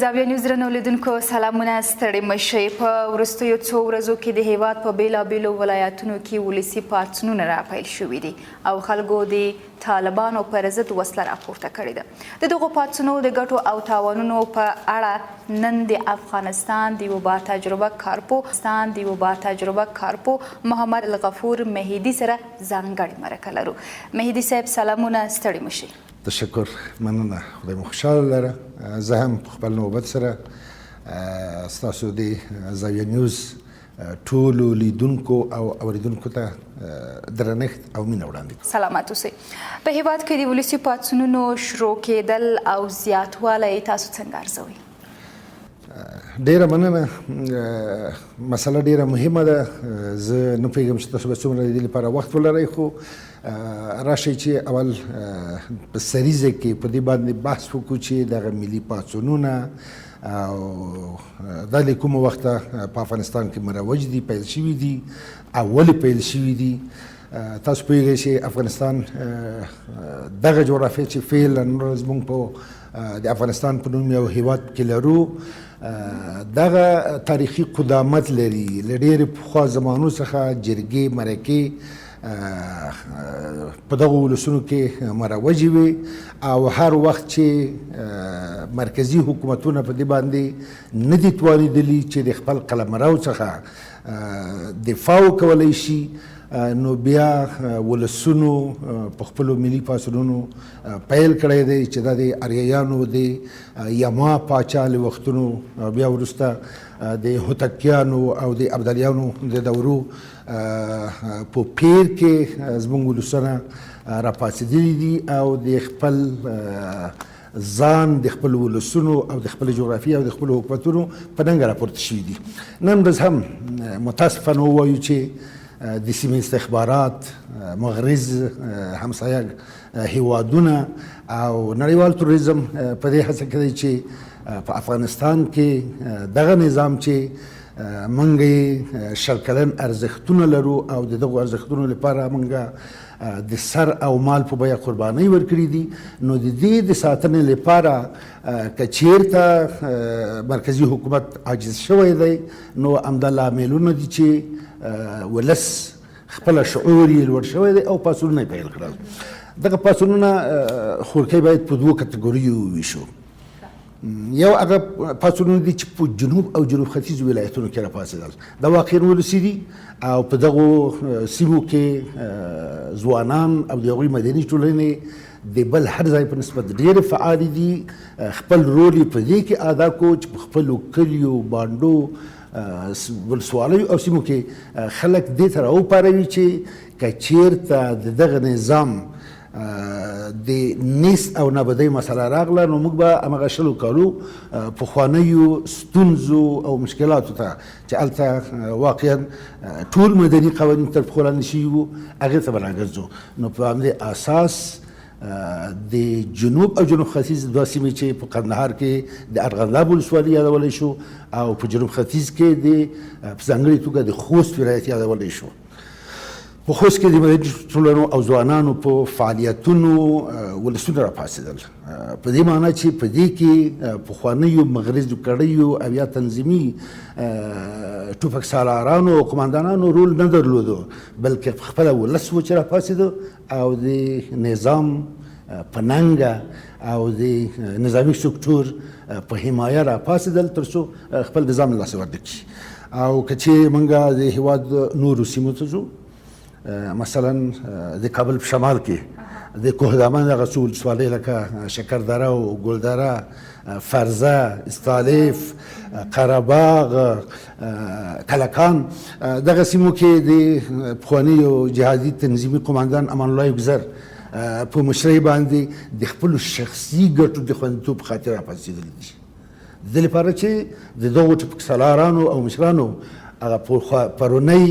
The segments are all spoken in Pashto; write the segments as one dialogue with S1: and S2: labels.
S1: زاویه نیوز درنو لیدونکو سلامونه، ستړي مشئ. په وروستیو څو ورځو کې د هیواد په بیلابیلو ولایتونو کې ولسي پاڅونونه راپیل شوي دي او خلکو د طالبانو پر ضد وسله راپورته کړې ده. د دغو پاڅونو د ګټو او تاوانونو په اړه نن د افغانستان د یو با تجربه کارپو محمد الغفور مهیدي سره ځانګړې مرکه لرو. مهیدي صاحب سلامونه، ستړي مشئ.
S2: تشکر، مننه، خدای مو خوشحاله لره. زه هم په خپل نوبت سره ستاسو د زاویه نیوز ټولو لیدونکو او اوریدونکو ته درنښت او مینه وړاندې کوم.
S1: سلامت اوسئ. په هیواد کې د ولسي پاڅونونو شروع کېدل او زیاتوالی تاسو څنګه ارزوئ؟
S2: ډیره مننه. مسله ډیره مهمه ده. زه نه پوهېږم چې تاسو به څومره د دې لپاره وخت ولرئ، خو راشئ چې اول په سریزه کې په دې باندې بحث وکړو چې دغه ملي پاڅونونه او دا له کومه وخته په افغانستان کې مروج دي، پیل شوي دي او ولې پیل شوي دي. تاسو پوهېږئ چې افغانستان دغه جغرافیه چې فعلا زموږ په د افغانستان په نوم یو هیواد کې لرو، دغه تاریخي قدامت لري. له ډېرې پخوا زمانو څخه جرګې مرکې په دغو ولسونو کې مروجې وي او هر وخت چې مرکزي حکومتونه په دې باندې نه دي توانېدلي چې د خپل قلمرو څخه دفاع وکولی شي، نو بیا ولسونو په خپلو ملي پاڅونونو پیل کړی دی چې دا د اریایانو د یما پاچا له وختونو بیا وروسته د هوتکیانو او د ابدالیانو د دورو په پیر کې زموږ ولسونه راپاڅېدلي دي او د خپل ځان د خپل ولسونو او د خپل جغرافیې او د خپلو حکومتونو په ننګه راپورته شوي دي. نن ورځ هم متاسفانه ووایو چې د سیمې استخبارات، مغرض همسایه هیوادونه او نړیوال توریزم په دې هڅه کوي چې په افغانستان کې دغه نظام چې موږ شل کلن ارزښتونه لرو او د دغو ارزښتونو لپاره موږ د سر او مال په بیه قربانۍ ورکړي دي، نو د دې د ساتنې لپاره که چیرته مرکزي حکومت عاجز شوی دی، نو همدا لاملونه دي چې ولس خپله شعور یې لوړ شوی دی او پاڅونونه یې پیل کړل. دغه پاڅونونه خورکۍ باید په دوو کټګوریو وویشو. یو هغه پاڅونونه دي چې په جنوب او جنوب ختیځو ولایتونو کې راپاڅېدل. دا واقعا ولسي دي او په دغو سیمو کې ځوانان او د هغوی مدني ټولنې د بل هر ځای په نسبت ډېرې فعالې دي. خپل رول یې په دې کې ادا کو چې په خپلو کلیو، بانډو، ولسوالیو او سیمو کې خلک دې ته راوپاروي چې که چیرته د دغه نظام د نیست او نابودۍ مسله راغله، نو موږ به همغه شلو کالو پخوانیو ستونزو او مشکلاتو ته چې هلته واقعا ټول مدني قوانین تر پښو لاندې شوي وو، هغې ته به راګرځو. نو په همدې اساس د جنوب او جنوب ختیځ دوه سیمې چې په قندهار کې د ارغنداب ولسوالي یادولی شو او په جنوب ختیځ کې په ځانګړې توګه د خوست ولایت یادولی شو. په خوست کې د مدني ټولنو او ځوانانو په فعالیتونو ولسونه راپاڅېدل، په دې معنا چې په دې کې پخوانیو مغرضو کړیو او یا تنظیمي ټوپک سالارانو او قماندانانو رول نه درلودو، بلکې خپله ولس و چې راپاڅېده او د نظام په ننګه او د نظامي سکتور په حمایه راپاڅېدل تر څو خپل نظام له لاسه ورده کړي. او که چې موږ د هېواد نورو سیمو ته ځو، مثلا د کابل په شمال کې د کوه دامن دغه څو ولسوالۍ لکه شکردره او ګلدره، فرزه، استالف، قرهباغ، کلکان، دغه سیمو کې د پخوانیو جهادي تنظیمي قماندان امان الله ګزر په مشرۍ باندې د خپلو شخصي ګټو د خوندیتوب په خاطر راپاڅېدلي دي. د دې لپاره چې د دغو ټوپک سالارانو او مشرانو هغه پرونی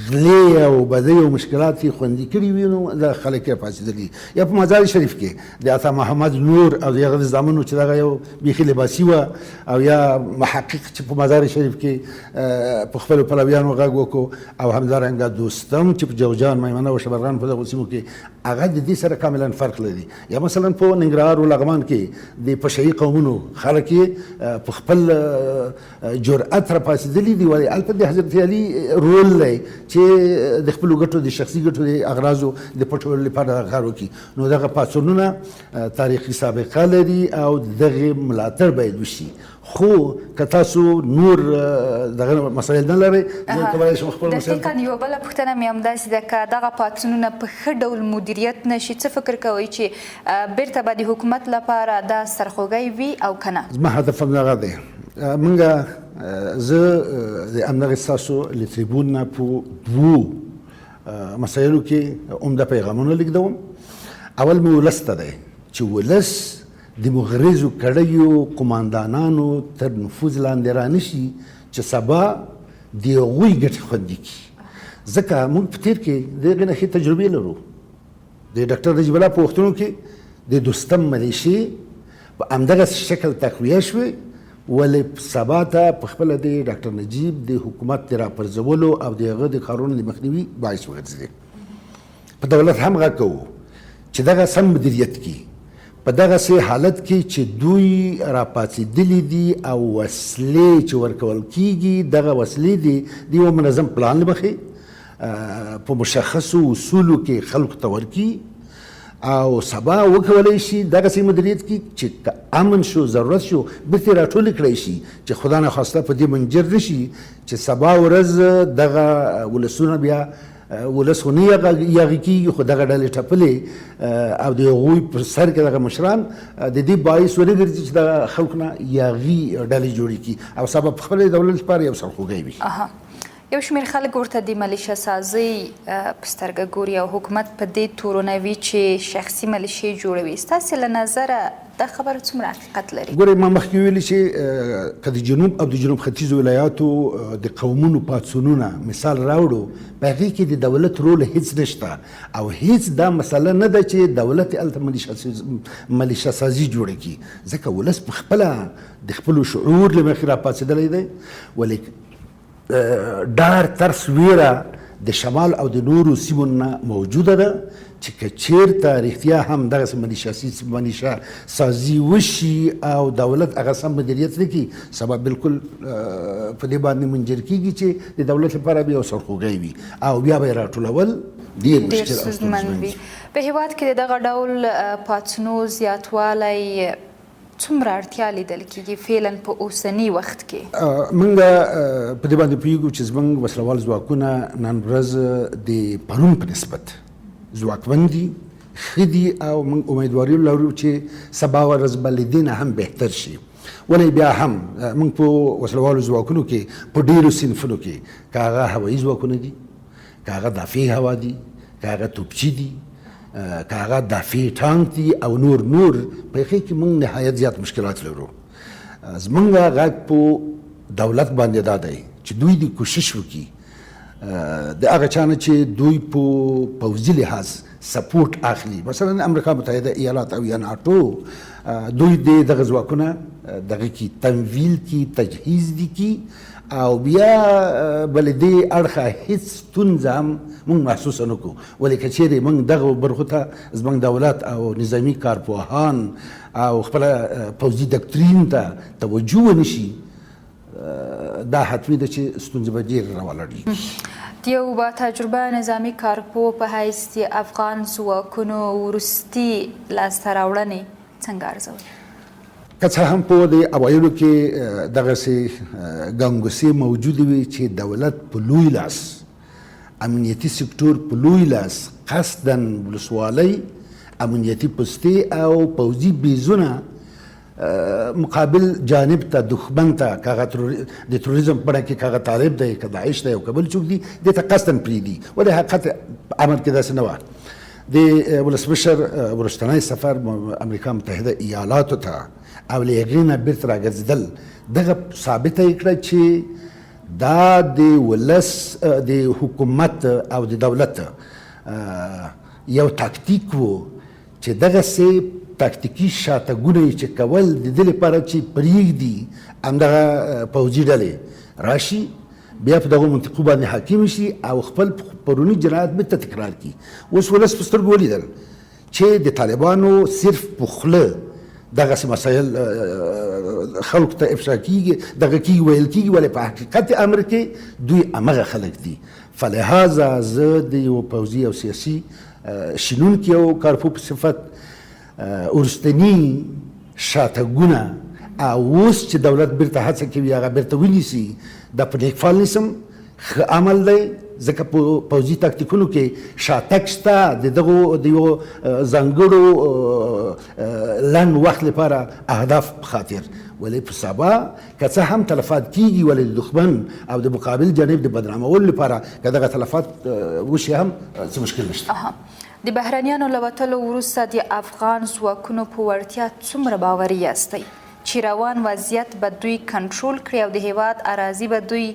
S2: غلې او بدۍ او مشکلات یې خوندي کړي وي، نو دا خلک یې پاڅېدلي. یا په مزار شریف کې د عطا محمد نور او د هغه د زامنو چې دغه یو بیخي لباسي وه، او یا محقق چې په مزار شریف کې په خپلو پلویانو غږ وکړو، او همدارنګه دوستم چې په جوزجان، میمنه او شبرغان په دغو سیمو کې هغه د دې سره کاملا فرق لري. یا مثلا په ننګرهار او لغمان کې د پشهي قومونو خلک یې په خپل جرأت راپاڅېدلي دي، ولې هلته د حضرت علي رول دی چې د خپلو ګټو د شخصي ګټو د اغراضو د پټولو لپاره کار وکړي. نو دغه پاڅونونه تاریخي سابقه لري او دغه ملاتړ باید وشي. خو که تاسو نور دغه مسایل نه لرئ، زه کولی شم خپل مسایل.
S1: دقیقاً یوه بله پوښتنه مې همداسې ده، که دغه پاڅونونه په ښه ډول مدیریت نه شي، څه فکر کوئ چې بیرته به د حکومت لپاره دا سرخوږی وي او که نه؟
S2: زما هدف همدغه دی. موږ زه د همدغې ستاسو له تریبون نه په دوو مسایلو کې عمده پیغامونه لیږدوم. اول مې ولس ته دی چې ولس د مغرضو کړیو قماندانانو تر نفوذ لاندې رانشي چې سبا د هغوی ګټې خوندي کړي. ځکه موږ په تېر کې د هغې نه ښې تجربې لرو. د ډاکټر نجیب الله په وختونو کې د دوستم ملیشې په همدغه شکل تقویه شوې، ولې سبا ته په خپله د ډاکټر نجیب د حکومت د راپرځولو او د هغه د کارونو د مخنیوي باعث وګرځېدې. په دولت هم غږ کوو چې دغه سم مدیریت کړي. په دغسې حالت کې چې دوی راپاڅېدلي دي او وسلې چې ورکول کېږي، دغه وسلې دي د یو منظم پلان له مخې په مشخصو اصولو کې خلکو ته ورکړي او سبا وکولی شي دغسې مدیریت کړي چې که امن شو، ضرورت شو، بیرته یې راټولې کړی شي چې خدا نخواسته په دې منجر نه شي چې سبا ورځ دغه ولسونه بیا ولس خو نه یاغي کېږي، خو دغه ډلې ټپلې او د هغوی په سر کې دغه مشران د دې باعث ونه ګرځي چې دغه خلکو نه یاغي ډلې جوړې کړي او سبا په خپله دولت لپاره یو سرخوږی وي.
S1: یو شمېر خلک ورته د ملیشه سازۍ په سترګه ګوري او حکومت په دې تورنوي چې شخصي ملیشې جوړوي. ستاسې له نظره دا خبره څومره حقیقت لري؟
S2: ګورئ، ما مخکې ویلي چې که د جنوب او د جنوب ختیځو ولایاتو د قومونو پاڅونونه مثال راوړو، په هغې کې د دولت رول هیڅ نشته او هیڅ دا مسله نه ده چې دولت هلته ملیشه سازي جوړه کړي، ځکه ولس په خپله د خپلو شعور له مخې راپاڅېدلی دی. ولې ډار، ترس، ویره د شمال او د نورو سیمو نه موجوده ده چې که چېرته رښتیا هم دغسې ملیشه سازي وشي او دولت هغه سم مدیریت نه کړي، سبا بالکل په دې باندې منجر کېږي چې د دولت لپاره به یو سرخوږی وي او بیا به یې راټولول ډېر مشکل او ستونزمن وي.
S1: په هېواد کې د دغه ډول پاڅونو زیاتوالی څومره اړتیا لیدل کېږي فعلا په اوسني وخت کې؟
S2: موږ په دې باندې پوهېږو چې زموږ وسلوال ځواکونه نن ورځ د پرون په نسبت ځواکمن دي، ښه دي او موږ امیدواري لرو چې سبا ورځ به له دې نه هم بهتر شي. ولې بیا هم موږ په وسلوالو ځواکونو کې په ډېرو صنفونو کې که هغه هوایي ځواکونه دي، که هغه دافع هوا دي، که هغه توپچي دي، که هغه دافع ټانک دي او نور په هغې کې موږ نهایت زیات مشکلات لرو. زموږ غږ په دولت باندې دا دی چې دوی دې کوشش وکړي د هغه چا نه چې دوی په پوځي لحاظ سپورټ اخلي، مثلا امریکا متحده ایالات او یا ناټو، دوی دغه ځواکونه دغه کې تمویل کړي، تجهیز دي کړي او بیا بل دې اړخه هیڅ ستونزه هم موږ محسوسه نه کړو. ولې که چېرې موږ دغه برخو ته زموږ دولت او نظامي کارپوهان او خپله پوځي دکترین ته توجه ونه شي، دا حتمي ده چې ستونزې به ډېرې راولاړېږي.
S1: د یو با تجربه نظامي کارپوه په حیث د افغان ځواکونو وروستي لاسته راوړنې څنګه ارزوي؟
S2: که څه هم په د اوایلو کې دغسې ګنګوسې موجودې وي چې دولت په لوی لاس، امنیتي سکتور په لوی لاس قصدا ولسوالۍ، امنیتي پستې او پوځي بیزونه مقابل جانب ته، دښمن ته، که هغه د تروریزم په اړه کې که هغه طالب دی، که داعش دی او که بل څوک دي، دې ته قصدا پرېږدي. ولې حقیقت عمل کې داسې نه وه. د ولسمشر وروستنی سفر امریکا متحده ایالاتو ته او له هغې نه بیرته راګرځېدل دغه ثابته یې کړه چې دا د ولس د حکومت او د دولت یو تاکتیک و چې دغسې تاکتیکي شاتګونه چې کول د دې لپاره چې پرېږدي همدغه پوځي ډلې راشي بیا په دغو منطقو باندې حاکم شي او خپل پروني جنایت بېرته تکرار کړي. اوس ولس په سترګو ولیدل چې د طالبانو صرف په خوله دغسې مسایل خلکو ته افشا کېږي دغه کېږي ویل کېږي ولې په حقیقت امر کې دوی همغه خلک دي. فلهذا زه د یو پوځي او سیاسي شنونکي او کارپو په صفت وروستني شاتګونه او اوس چې دولت بیرته هڅه کوي هغه بیرته ونیسي دا په نیکفال نیسم ښه عمل دی ځکه په پوځي تاکتیکونو کې شاتګ شته د دغو د یو ځانګړو لنډ وخت لپاره اهداف په خاطر ولې په سبا که څه هم تلفات کېږي ولې د دښمن او د مقابل جانب د بدنامولو لپاره که دغه تلفات وشي هم څه مشکل نشته.
S1: د بهرنیانو له وتلو وروسته د افغان ځواکونو په وړتیا څومره باوري یاستئ چې روان وضعیت به دوی کنټرول کړي او د هیواد اراضي به دوی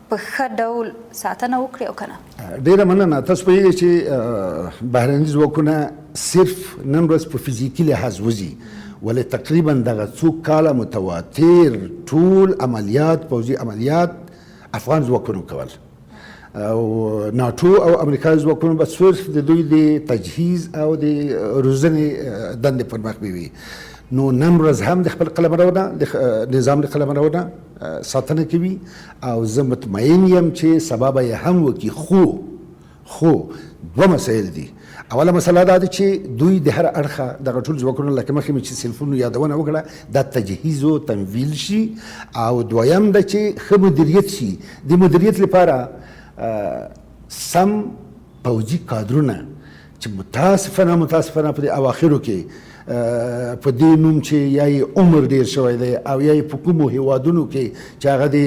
S1: په ښه ډول ساتنه وکړي او که نه؟
S2: ډېره مننه. تاسو پوهېږئ چې بهرني ځواکونه صرف نن ورځ په فزیکي لحاظ وځي ولې تقریبا دغه څو کاله متواتر ټول عملیات پوځي عملیات افغان ځواکونو کول او ناټو او امریکا ځواکونو به صرف د دوی د تجهیز او د روزنې دندې پر مخ وي. نو نن ورځ هم د خپل قلمرونه د نظام د قلمرونه ساتنه کوي او زه مطمئن یم چې سبا به یې هم وکړي. خو دوه مسایل دي. اوله مسله دا ده چې دوی د هر اړخه دغه ټول ځواکونه لکه مخکې مې چې سلفونو یادونه وکړه دا تجهیز او تمویل شي او دویم ده چې ښه مدیریت شي. د مدیریت لپاره سم پوځي کادرونه چې متاسفانه په دې اواخرو کې په دې نوم چې یا یې عمر ډېر شوی دی او یا یې په کومو هیوادونو کې چې هغه د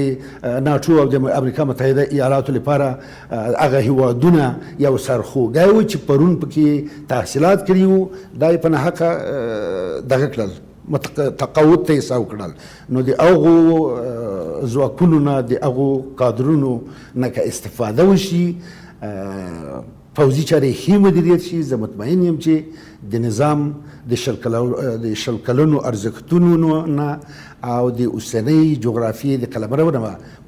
S2: ناټو او د امریکا متحده ایالاتو لپاره هغه هیوادونه یو سرخوږی و چې پرون پکې تحصیلات کړي وو دا یې په ناحقه دغه کړل تقاعد ته یې سا وکړل. نو د هغو ځواکونو نه د هغو کادرونو نه که استفاده وشي پوځي چارې ښې مدیریت شي زه مطمئن یم چې د نظام د شل کلونو ارزښتونو نه او د اوسنۍ جغرافیې د قلمرو نه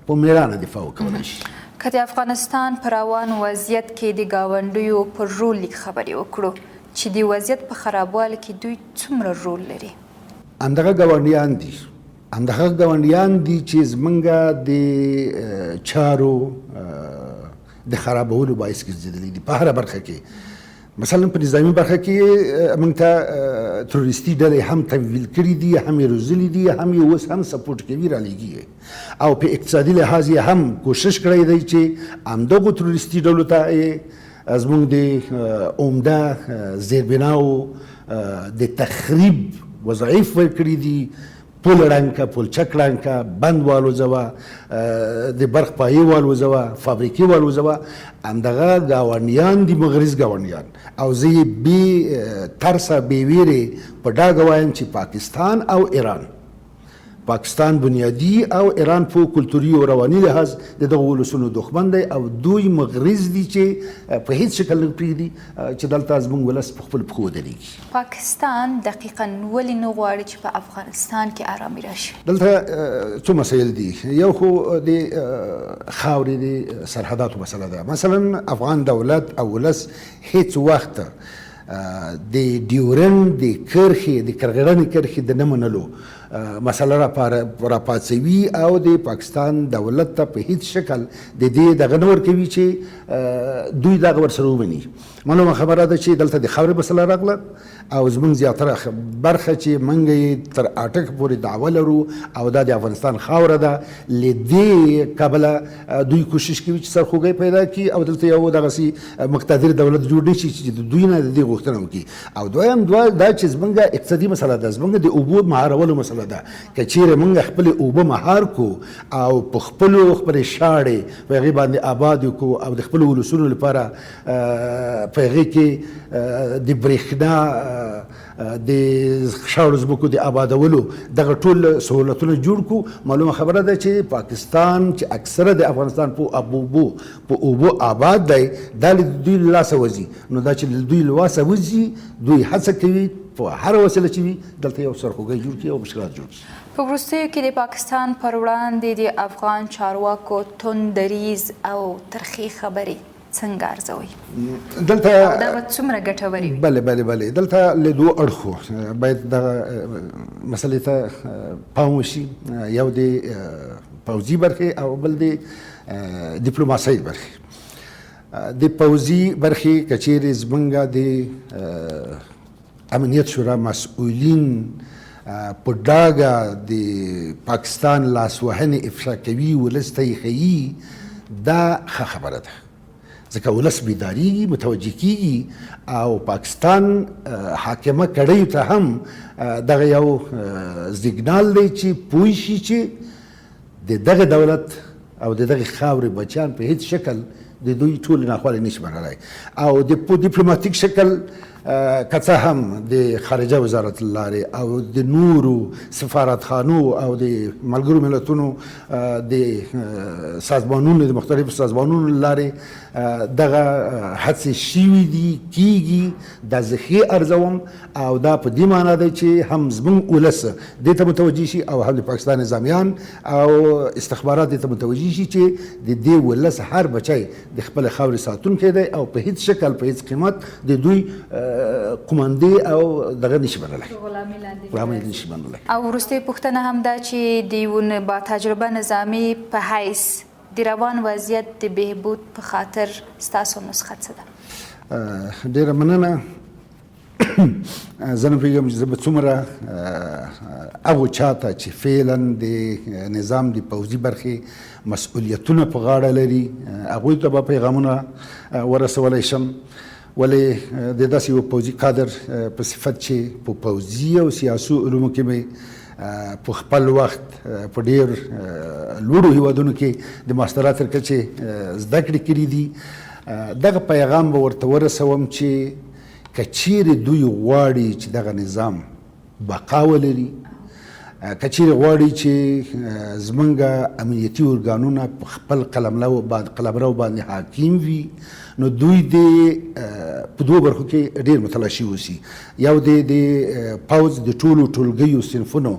S2: په مېړانه دفاع وکولی شي.
S1: که د افغانستان په روان وضعیت کې د ګاونډیو پر رول لیک خبرې وکړو چې د وضعیت په خرابوالي کې دوی څومره رول لري؟
S2: همدغه ګاونډیان دي چې زمونږ د چارو د خرابولو باعث ګرځېدلي دي په هره برخه کې. مثلا په نظامي برخه کې موږ ته تروریستي ډلې هم تمویل کړي دي هم یې روزلي دي هم یې اوس هم سپورټ کوي رالیږي او په اقتصادي لحاظ یې هم کوشش کړی دی چې همدغو تروریستي ډلو ته زموږ د عمده زیربناو د تخریب وظایف ورکړي دي. پل ړنګ که پلچک ړنګ که بند والوځوه د برق پایې والوځوه فابریکې والوځوه همدغه ګاونډیان دي مغرض ګاونډیان او زه یې بې ترسه بې ویرې په ډاګه وایم چې پاکستان او ایران پاکستان بنیادی او ایران په کلتوري او رواني لحاظ د دغو ولسونو دښمن دی او دوی مغرض دي چې په هیڅ شکل نه پرېږدي چې دلته زموږ ولس په خپل پښو ودرېږي.
S1: پاکستان دقیقا ولې نه غواړي چې په افغانستان کې ارامي راشي؟ دلته
S2: څو مسایل دي. یو خو د خاورې د سرحداتو مسله ده. مثلا افغان دولت او ولس هیڅ وخت د ډیورنډ د کرښې د کرغړنې کرښې د نه منلو مسله راپاڅوي او د پاکستان دولت ته په هیڅ شکل د دې دغه نه ورکوي چې دوی دغه ورسره ومني. معلومه خبره ده چې دلته د خاورې مسله راغله او زموږ زیاتره برخه چې موږ یې تر اټک پورې دعوه لرو او دا د افغانستان خاوره ده. له دې کبله دوی کوشش کوي چې سرخوږی پیدا کړي او دلته یو دغسې مقتدر دولت جوړ نه شي چې د دوی نه د دې غوښتنه وکړي. او دویم دا چې زموږ اقتصادي مسله ده زموږ د اوبو مهارولو مسله ده. که چیرې موږ خپلې اوبه مهار کړو او په خپلې شاړې په هغې باندې آباد کړو او د خپلو ولسونو لپاره په هغې کې د برېښنا د خاورو ځمکو د آبادولو دغه ټول سهولتونه جوړ کړو. معلومه خبره ده چې پاکستان چې اکثره د افغانستان په اوبو آباد دی دا له دوی له لاسه وځي. نو دا چې له دوی له لاسه وځي دوی هڅه کوي په هره وسیله چې وي دلته یو سرخوږی جوړ کړي او مشکلات جوړ کړي.
S1: په وروستیو کې د پاکستان پر وړاندې د افغان چارواکو توندریز او ترخې خبرې څنګه ارزوي؟
S2: دلته
S1: دا به څومره ګټورې وي؟
S2: بله دلته له دوه اړخو باید دغه مسلې ته پام وشي. یو د پوځي برخې او بل د ډیپلوماسۍ برخې. د پوځي برخې که چیرې زموږ د امنیت شورا مسؤلین په ډاګه د پاکستان لاسوهنې افشا کوي ولس ته یې ښیي دا ښه خبره ده ځکه ولس بیداریږي متوجه کیږي او پاکستان حاکمه کړیو ته هم دغه یو زیګنال دی چې پوه شي چې د دغه دولت او د دغه خاورې بچیان په هیڅ شکل د دوی ټول ناخوالې نشي منلی او د ډیپلوماتیک شکل که څه هم د خارجه وزارت لارې او د نورو سفارتخانو او د ملګرو ملتونو د سازمانونو د مختلفو سازمانونو لارې دغه هڅې شوي دي کیږي دا زه ښې ارزوم او دا په دې معنا دی چې هم زموږ ولس دې ته متوجه شي او هم د پاکستان نظامیان او استخبارات دې ته متوجه شي چې د دې ولس هر بچی د خپل خاورې ساتونکی دی او په هیڅ شکل په هیڅ قیمت د دوی قوماندې او دغه نشي منلی غلامي نشي منلی.
S1: او وروستۍ پوښتنه هم دا چې د یو با تجربه نظامي په حیث د روان وضعیت د بهبود په خاطر ستاسو نسخه څه ده؟
S2: ډیره مننه. زه نه پوهېږم چې زه به څومره هغو چاته چې فعلا د نظام د پوځي برخې مسؤلیتونه په غاړه لري هغوی ته به پیغامونه ورسولی شم. ولې د داسې یو پوځي کادر په صفت چې په پوځي او سیاسي علومو کې مې په خپل وخت په ډېر لوړو هیوادونو کې د ماسترات تر کچې زده کړې کړي دي. دغه پیغام به ورته ورسوم چې که چیرې دوی غواړي چې دغه نظام بقا ولري که چیرې غواړي چې زموږ امنیتي ارګانونه په خپل قلمرو باندې حاکم وي نو دوی په دوه برخو کې ډېر متلاشي اوسي. یو د پوځ د ټولو ټولګیو صنفونو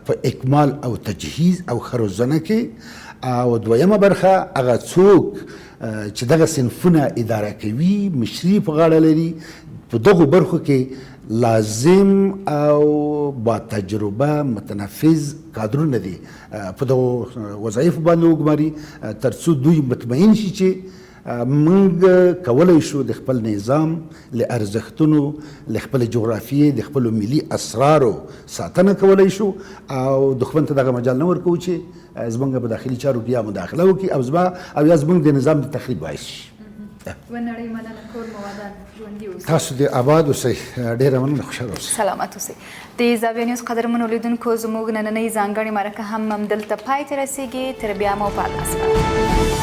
S2: په اکمال او تجهیز او ښه روزنه کې او دویمه برخه هغه څوک چې دغه صنفونه اداره کوي مشري په غاړه لري په دغو برخو کې لازم او با تجربه متنفذ کادرونه دي په دغو وظایفو باندې وګماري تر څو دوی مطمئن شي چې موږ کولی شو د خپل نظام له ارزښتونو له خپل جغرافیې د خپلو ملي اسرارو ساتنه کولی شو او دښمن ته دغه مجال نه ورکوو چې زموږ په داخلي چارو کې یا مداخله وکړي او یا زموږ د نظام د تخریب باعث شي. تاسو دې آباد اوسئ. ډېره مننه. خوشحاله اوسئ.
S1: سلامت اوسئ. د زاویه نیوز قدرمنو لیدونکو زموږ نننۍ ځانګړې مرکه هم همدلته پای ته رسیږي. تر بیا مو په امان.